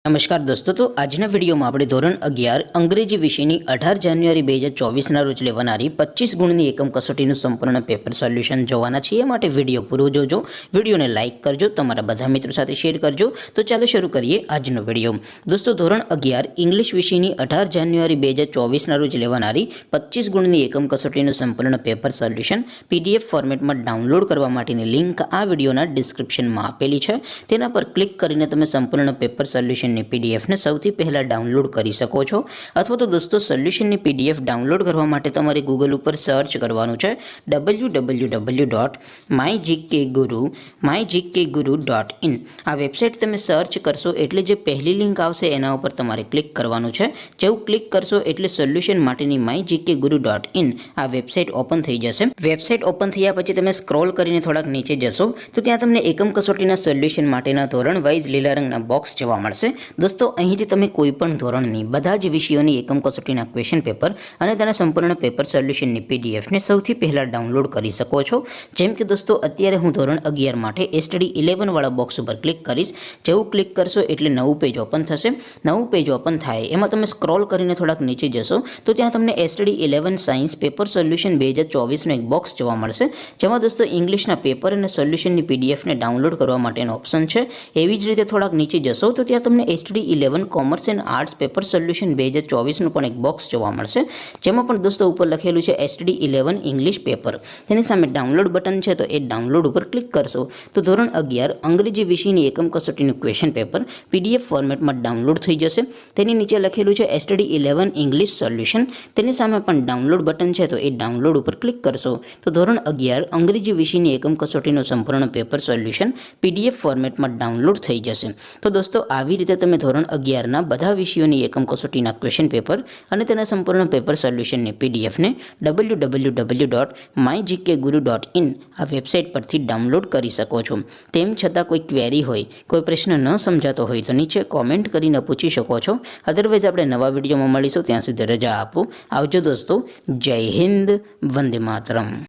નમસ્કાર દોસ્તો, તો આજના વિડીયોમાં આપણે ધોરણ 11 અંગ્રેજી વિષયની 18 જાન્યુઆરી 2024ના રોજ લેવાનારી 25 ગુણની એકમ કસોટીનું સંપૂર્ણ પેપર સોલ્યુશન જોવાના છીએ। માટે વિડીયો પૂરો જોજો, વિડીયોને લાઇક કરજો, તમારા બધા મિત્રો સાથે શેર કરજો। તો ચાલો શરૂ કરીએ આજનો વિડીયો। દોસ્તો, ધોરણ 11 ઇંગ્લિશ વિષયની 18 જાન્યુઆરી 2024ના રોજ લેવાનારી 25 ગુણની એકમ કસોટીનું સંપૂર્ણ પેપર સોલ્યુશન PDF ફોર્મેટમાં ડાઉનલોડ કરવા માટેની લિંક આ વિડીયોના ડિસ્ક્રિપ્શનમાં આપેલી છે। તેના પર ક્લિક કરીને તમે સંપૂર્ણ પેપર સોલ્યુશન PDF ને સૌથી પહેલા ડાઉનલોડ કરી શકો છો। અથવા તો દોસ્તો, સોલ્યુશનની PDF ડાઉનલોડ કરવા માટે તમારે ગૂગલ ઉપર સર્ચ કરવાનું છે www.mygkguru.in। આ વેબસાઇટ તમે સર્ચ કરશો એટલે જે પહેલી લિંક આવશે એના ઉપર તમારે ક્લિક કરવાનું છે। જેવું ક્લિક કરશો એટલે સોલ્યુશન માટેની mygkguru.in આ વેબસાઇટ ઓપન થઈ જશે। વેબસાઇટ ઓપન થયા પછી તમે સ્ક્રોલ કરીને થોડાક નીચે જશો તો ત્યાં તમને એકમ કસોટીના સોલ્યુશન માટેના ધોરણ વાઇઝ લીલા રંગના બોક્સ જોવા મળશે। દોસ્તો, અહીંથી તમે કોઈપણ ધોરણની બધા જ વિષયોની એકમ કસોટીના ક્વેશ્ચન પેપર અને તેના સંપૂર્ણ પેપર સોલ્યુશનની PDF ને સૌથી પહેલાં ડાઉનલોડ કરી શકો છો। જેમ કે દોસ્તો, અત્યારે હું ધોરણ 11 માટે STD 11 વાળા બોક્સ ઉપર ક્લિક કરીશ। જેવું ક્લિક કરશો એટલે નવું પેજ ઓપન થશે। નવું પેજ ઓપન થાય એમાં તમે સ્ક્રોલ કરીને થોડાક નીચે જશો તો ત્યાં તમને STD 11 સાયન્સ પેપર સોલ્યુશન 2024નો એક બોક્સ જોવા મળશે, જેમાં દોસ્તો ઇંગ્લિશના પેપર અને સોલ્યુશનની PDF ને ડાઉનલોડ કરવા માટેનો ઓપ્શન છે। એવી જ રીતે થોડાક નીચે જશો તો ત્યાં તમને STD 11 commerce and arts paper solution 2024નું પણ એક બોક્સ જોવા મળશે, જેમાં પણ દોસ્તો ઉપર લખેલું છે STD 11 ઇંગ્લિશ પેપર। તેની સામે ડાઉનલોડ બટન છે તો એ ડાઉનલોડ ઉપર ક્લિક કરશો તો ધોરણ 11 અંગ્રેજી વિષયની એકમ કસોટીનું ક્વેશ્ચન પેપર PDF ફોર્મેટમાં ડાઉનલોડ થઈ જશે। તેની નીચે લખેલું છે STD 11 ઇંગ્લિશ સોલ્યુશન। તેની સામે પણ ડાઉનલોડ બટન છે તો એ ડાઉનલોડ ઉપર ક્લિક કરશો તો ધોરણ 11 અંગ્રેજી વિષયની એકમ કસોટીનું સંપૂર્ણ પેપર સોલ્યુશન PDF ફોર્મેટમાં ડાઉનલોડ થઈ જશે। તો દોસ્તો, આવી રીતે તમે ધોરણ 11ના બધા વિષયોની એકમ કસોટીના ક્વેશ્ચન પેપર અને તેના સંપૂર્ણ પેપર સોલ્યુશનની PDF ને www.mygkguru.in આ વેબસાઇટ પરથી ડાઉનલોડ કરી શકો છો। તેમ છતાં કોઈ ક્વેરી હોય, કોઈ પ્રશ્ન ન સમજાતો હોય તો નીચે કોમેન્ટ કરીને પૂછી શકો છો। અધરવાઇઝ આપણે નવા વિડીયોમાં મળીશું, ત્યાં સુધી રજા આપો। આવજો દોસ્તો, જય હિન્દ, વંદે માતરમ।